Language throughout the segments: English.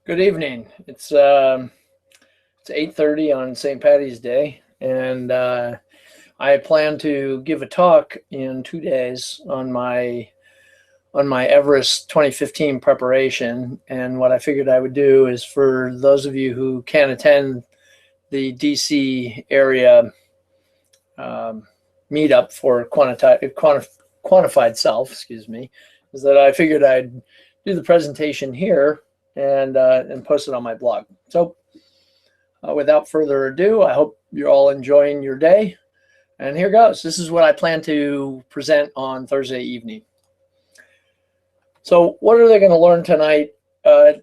Good evening. It's 8:30 on St. Patty's Day, and I plan to give a talk in 2 days on my Everest 2015 preparation. And what I figured I would do is, for those of you who can't attend the DC area um, meetup for quantified self, excuse me, is that I figured I'd do the presentation here and post it on my blog. So without further ado, I hope you're all enjoying your day. And here goes. This is what I plan to present on Thursday evening. So what are they going to learn tonight?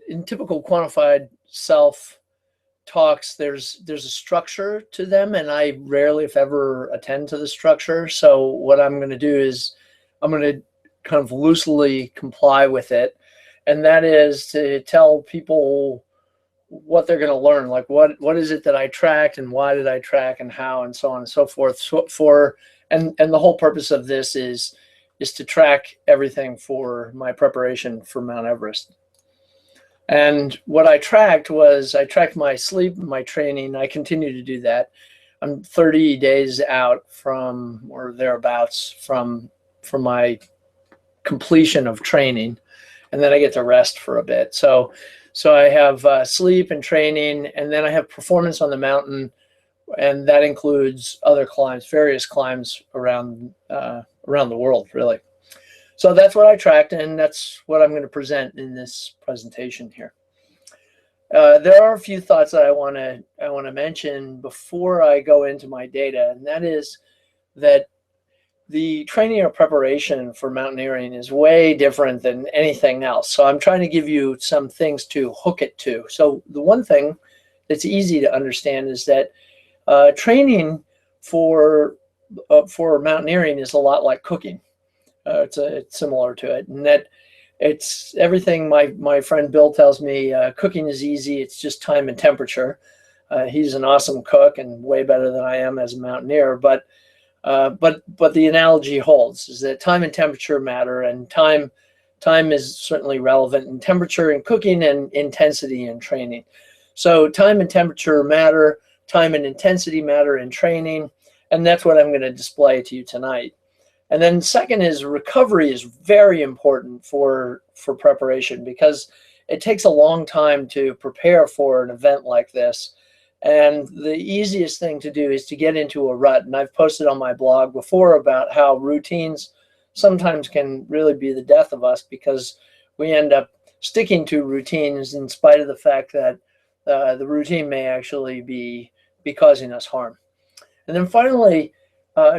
In typical quantified self talks, there's a structure to them, and I rarely, if ever, attend to the structure. So what I'm going to do is I'm going to kind of loosely comply with it, and that is to tell people what they're going to learn, like what is it that I tracked, and why did I track, and how, and so on and so forth. And the whole purpose of this is to track everything for my preparation for Mount Everest. And what I tracked my sleep, my training. I continue to do that. I'm 30 days out from, or thereabouts, from my completion of training, and then I get to rest for a bit. So I have sleep and training, and then I have performance on the mountain, and that includes other climbs, various climbs around the world, really. So that's what I tracked, and that's what I'm going to present in this presentation here. There are a few thoughts that I want to mention before I go into my data, and that is that the training or preparation for mountaineering is way different than anything else. So I'm trying to give you some things to hook it to. So the one thing that's easy to understand is that training for mountaineering is a lot like cooking. It's similar to it, and that it's everything my friend Bill tells me. Cooking is easy. It's just time and temperature. He's an awesome cook and way better than I am as a mountaineer. But the analogy holds, is that time and temperature matter, and time is certainly relevant in temperature in cooking and intensity in training. So time and temperature matter. Time and intensity matter in training, and that's what I'm going to display to you tonight. And then second is recovery is very important for preparation, because it takes a long time to prepare for an event like this. And the easiest thing to do is to get into a rut. And I've posted on my blog before about how routines sometimes can really be the death of us, because we end up sticking to routines in spite of the fact that the routine may actually be causing us harm. And then finally,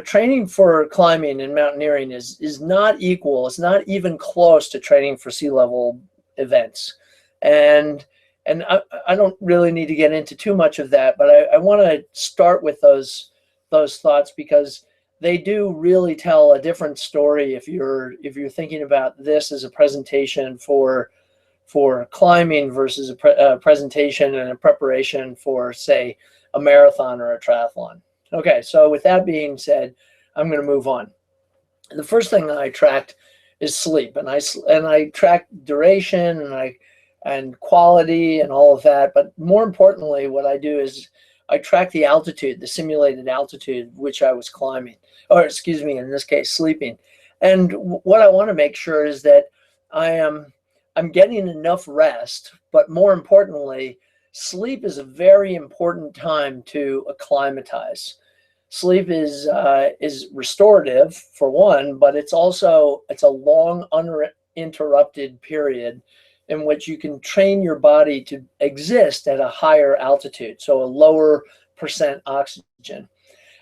training for climbing and mountaineering is not equal. It's not even close to training for sea level events. And I don't really need to get into too much of that, but I want to start with those thoughts, because they do really tell a different story if you're thinking about this as a presentation for climbing versus a presentation and a preparation for, say, a marathon or a triathlon. Okay, so with that being said, I'm going to move on. The first thing that I tracked is sleep, and I tracked duration and quality and all of that. But more importantly, what I do is I track the altitude, the simulated altitude which I was climbing, or excuse me, in this case, sleeping. And what I want to make sure is that I'm getting enough rest, but more importantly, sleep is a very important time to acclimatize. Sleep is restorative, for one, but it's a long uninterrupted period in which you can train your body to exist at a higher altitude, so a lower percent oxygen.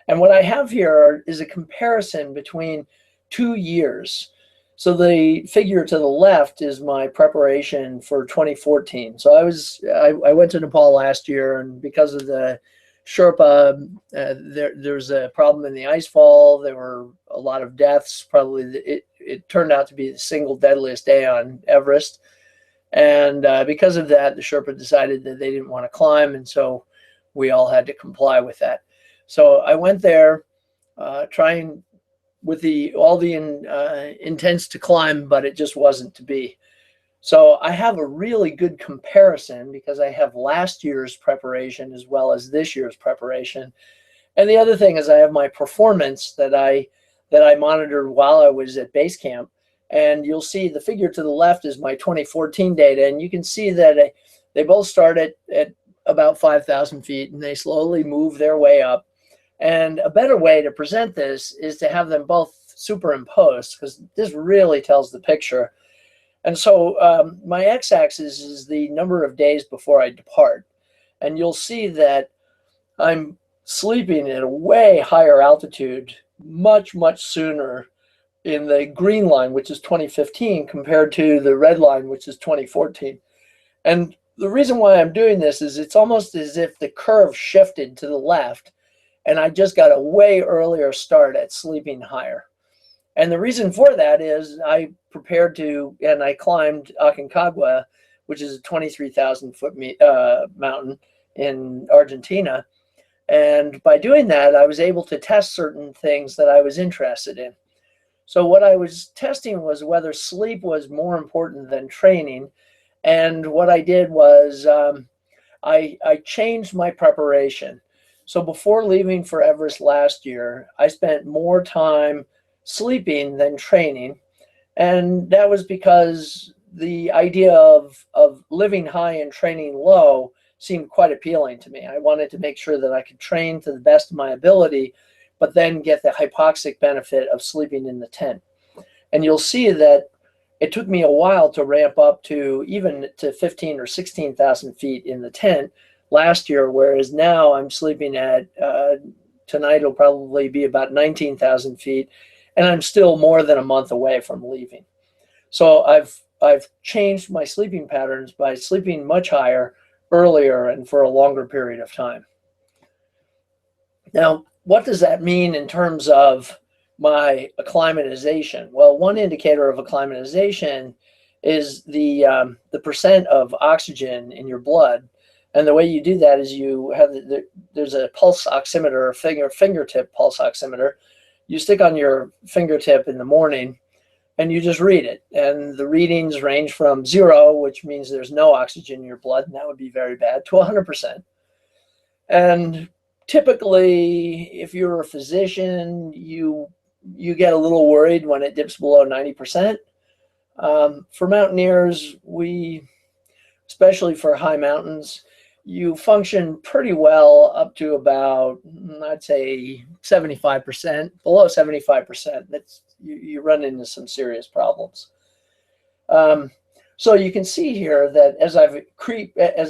And what I have here is a comparison between 2 years. So the figure to the left is my preparation for 2014. So I went to Nepal last year, and because of the Sherpa, there was a problem in the ice fall. There were a lot of deaths. Probably it turned out to be the single deadliest day on Everest. And because of that, the Sherpa decided that they didn't want to climb, and so we all had to comply with that. So I went there trying with all the intents to climb, but it just wasn't to be. So I have a really good comparison because I have last year's preparation as well as this year's preparation. And the other thing is I have my performance that I monitored while I was at base camp. And you'll see the figure to the left is my 2014 data. And you can see that they both start at about 5,000 feet and they slowly move their way up. And a better way to present this is to have them both superimposed, because this really tells the picture. And so my x-axis is the number of days before I depart. And you'll see that I'm sleeping at a way higher altitude much, much sooner in the green line, which is 2015, compared to the red line, which is 2014. And the reason why I'm doing this is it's almost as if the curve shifted to the left and I just got a way earlier start at sleeping higher. And the reason for that is I prepared to, and I climbed Aconcagua, which is a 23,000 foot mountain in Argentina. And by doing that, I was able to test certain things that I was interested in. So what I was testing was whether sleep was more important than training. And what I did was I changed my preparation. So before leaving for Everest last year, I spent more time sleeping than training. And that was because the idea of living high and training low seemed quite appealing to me. I wanted to make sure that I could train to the best of my ability, but then get the hypoxic benefit of sleeping in the tent. And you'll see that it took me a while to ramp up to even to 15 or 16,000 feet in the tent last year, whereas now I'm sleeping at, tonight will probably be about 19,000 feet, and I'm still more than a month away from leaving. So I've changed my sleeping patterns by sleeping much higher, earlier, and for a longer period of time. Now, what does that mean in terms of my acclimatization? Well, one indicator of acclimatization is the percent of oxygen in your blood. And the way you do that is you have there's a pulse oximeter, fingertip pulse oximeter. You stick on your fingertip in the morning and you just read it. And the readings range from 0, which means there's no oxygen in your blood, and that would be very bad, to 100%. And typically, if you're a physician, you get a little worried when it dips below 90%. For mountaineers, especially for high mountains, you function pretty well up to about, I'd say, 75%. Below 75%, you run into some serious problems. So you can see here that as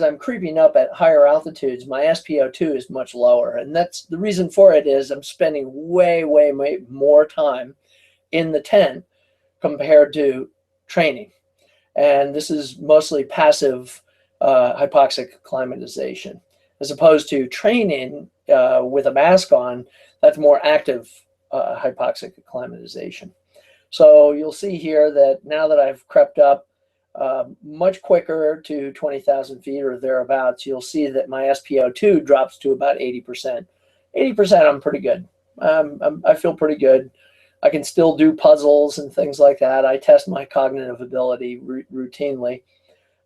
I'm creeping up at higher altitudes, my SpO2 is much lower, and that's the reason for it is I'm spending way more time in the tent compared to training, and this is mostly passive hypoxic acclimatization, as opposed to training with a mask on. That's more active hypoxic acclimatization. So you'll see here that now that I've crept up much quicker to 20,000 feet or thereabouts, you'll see that my SpO2 drops to about 80%. 80%, I'm pretty good. I feel pretty good. I can still do puzzles and things like that. I test my cognitive ability routinely.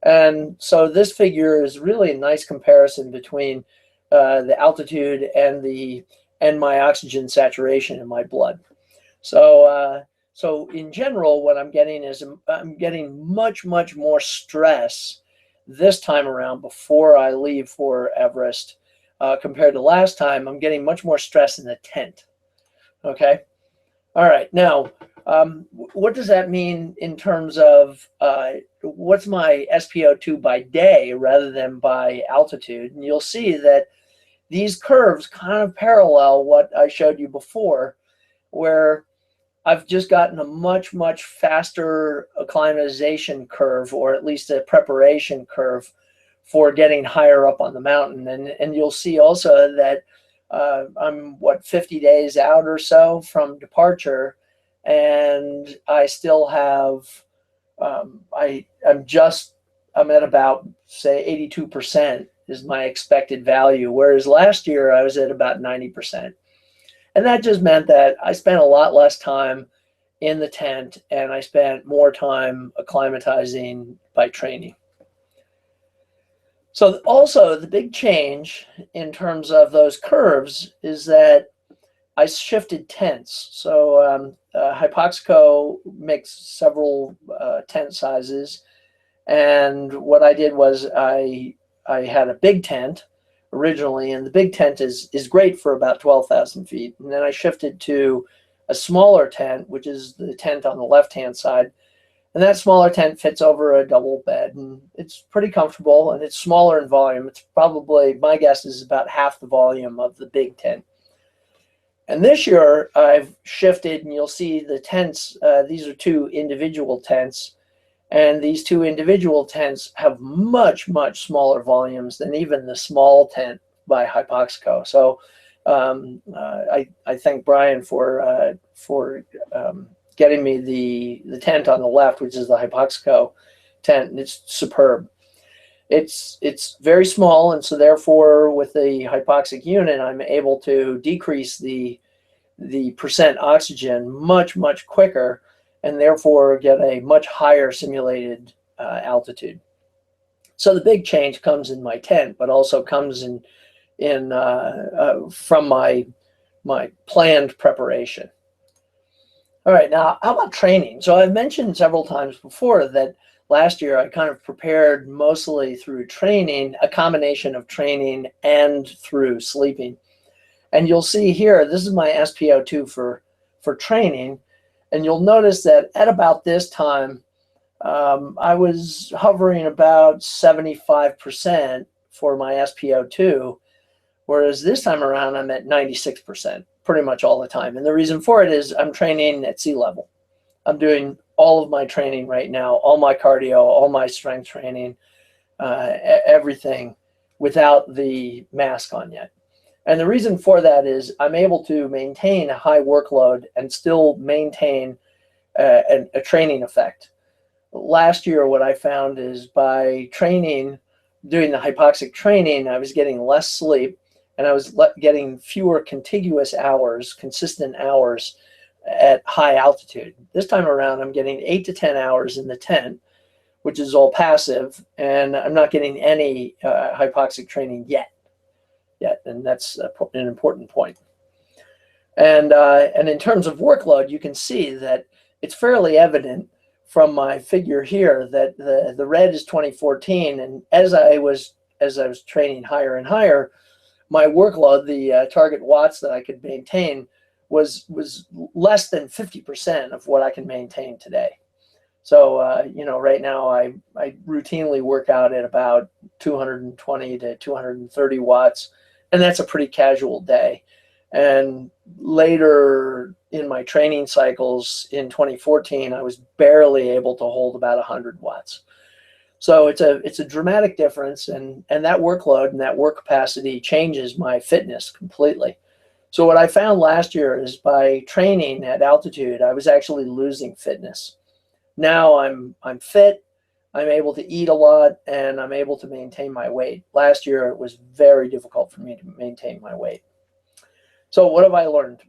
And so this figure is really a nice comparison between the altitude and my oxygen saturation in my blood. So in general, what I'm getting is I'm getting much more stress this time around before I leave for Everest compared to last time. I'm getting much more stress in the tent. Okay. All right. Now, what does that mean in terms of what's my SpO2 by day rather than by altitude? And you'll see that these curves kind of parallel what I showed you before, where I've just gotten a much faster acclimatization curve, or at least a preparation curve for getting higher up on the mountain. And you'll see also that I'm 50 days out or so from departure, and I still have I'm at about, say, 82% is my expected value, whereas last year I was at about 90%. And that just meant that I spent a lot less time in the tent, and I spent more time acclimatizing by training. So also the big change in terms of those curves is that I shifted tents. So Hypoxico makes several tent sizes, and what I did was I had a big tent originally, and the big tent is great for about 12,000 feet. And then I shifted to a smaller tent, which is the tent on the left-hand side. And that smaller tent fits over a double bed, and it's pretty comfortable, and it's smaller in volume. It's probably, my guess is about half the volume of the big tent. And this year I've shifted, and you'll see the tents, these are two individual tents, and these two individual tents have much, much smaller volumes than even the small tent by Hypoxico. So I thank Brian for getting me the tent on the left, which is the Hypoxico tent, and it's superb. It's very small, and so therefore with the hypoxic unit, I'm able to decrease the percent oxygen much, much quicker, and therefore get a much higher simulated altitude. So the big change comes in my tent, but also comes from my planned preparation. All right, now how about training? So I've mentioned several times before that last year I kind of prepared mostly through training, a combination of training and through sleeping. And you'll see here, this is my SpO2 for training. And you'll notice that at about this time, I was hovering about 75% for my SpO2, whereas this time around I'm at 96% pretty much all the time. And the reason for it is I'm training at sea level. I'm doing all of my training right now, all my cardio, all my strength training, everything without the mask on yet. And the reason for that is I'm able to maintain a high workload and still maintain a training effect. Last year, what I found is by training, doing the hypoxic training, I was getting less sleep, and I was getting fewer contiguous hours, consistent hours at high altitude. This time around, I'm getting 8 to 10 hours in the tent, which is all passive, and I'm not getting any hypoxic training yet. And that's an important point. And in terms of workload, you can see that it's fairly evident from my figure here that the red is 2014, and as I was training higher and higher, my workload, the target watts that I could maintain, was less than 50% of what I can maintain today. So right now I routinely work out at about 220 to 230 watts, and that's a pretty casual day. And later in my training cycles in 2014, I was barely able to hold about 100 watts. So it's a dramatic difference, and that workload and that work capacity changes my fitness completely. So what I found last year is by training at altitude, I was actually losing fitness. Now I'm fit, I'm able to eat a lot, and I'm able to maintain my weight. Last year it was very difficult for me to maintain my weight. So what have I learned?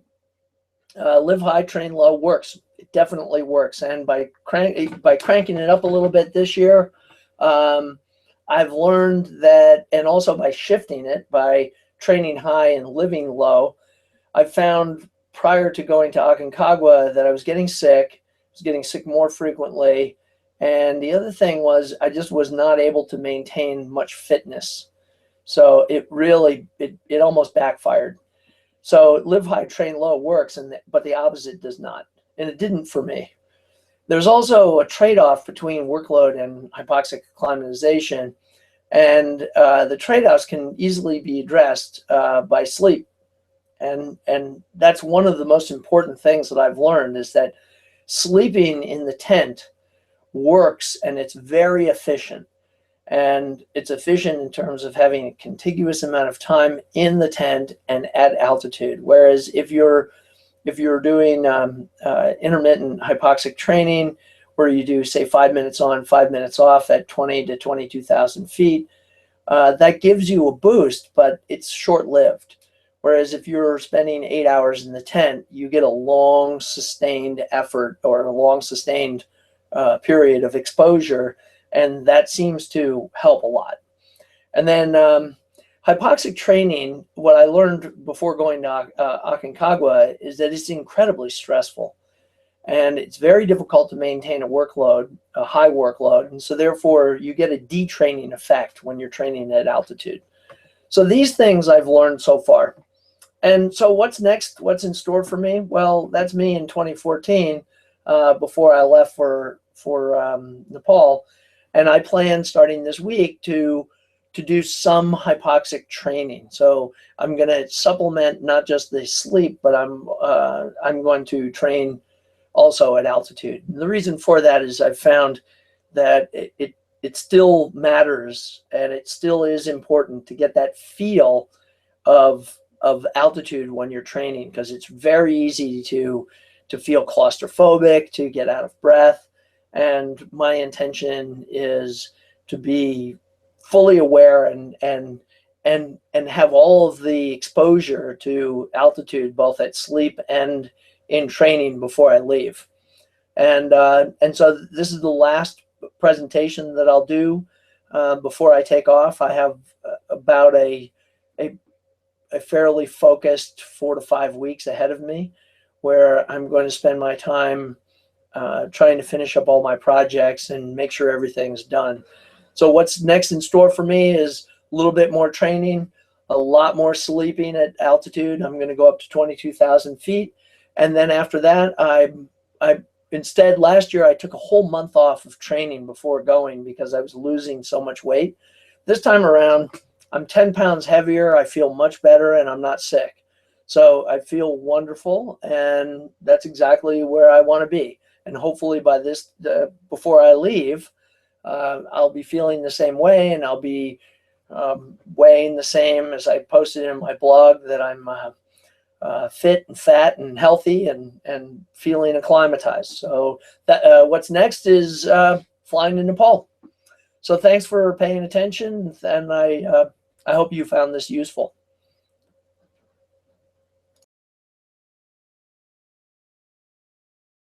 Live high, train low works. It definitely works. And by cranking it up a little bit this year, I've learned that, and also by shifting it, by training high and living low, I found prior to going to Aconcagua that I was getting sick. I was getting sick more frequently. And the other thing was I just was not able to maintain much fitness. So it really, it almost backfired. So live high, train low works, but the opposite does not. And it didn't for me. There's also a trade-off between workload and hypoxic acclimatization. And the trade-offs can easily be addressed by sleep. And that's one of the most important things that I've learned, is that sleeping in the tent works, and it's very efficient. And it's efficient in terms of having a contiguous amount of time in the tent and at altitude. Whereas if you're doing intermittent hypoxic training, where you do, say, 5 minutes on, 5 minutes off at 20 to 22,000 feet, that gives you a boost, but it's short-lived. Whereas if you're spending 8 hours in the tent, you get a long sustained effort or a long sustained period of exposure, and that seems to help a lot. And then hypoxic training, what I learned before going to Aconcagua is that it's incredibly stressful. And it's very difficult to maintain a workload, a high workload. And so therefore you get a detraining effect when you're training at altitude. So these things I've learned so far. And so what's next? What's in store for me? Well, that's me in 2014 before I left for Nepal. And I plan starting this week to do some hypoxic training. So I'm going to supplement not just the sleep, but I'm going to train also at altitude. And the reason for that is I've found that it still matters, and it still is important to get that feel of altitude when you're training, because it's very easy to feel claustrophobic, to get out of breath. And my intention is to be fully aware and have all of the exposure to altitude, both at sleep and in training before I leave. And so this is the last presentation that I'll do before I take off. I have about a fairly focused 4 to 5 weeks ahead of me, where I'm going to spend my time trying to finish up all my projects and make sure everything's done. So what's next in store for me is a little bit more training, a lot more sleeping at altitude. I'm going to go up to 22,000 feet. And then after that, instead, last year I took a whole month off of training before going because I was losing so much weight. This time around, I'm 10 pounds heavier. I feel much better, and I'm not sick. So I feel wonderful, and that's exactly where I want to be. And hopefully by this, before I leave, I'll be feeling the same way, and I'll be weighing the same as I posted in my blog, that I'm fit and fat and healthy and feeling acclimatized. So that what's next is flying to Nepal. So thanks for paying attention, and I hope you found this useful.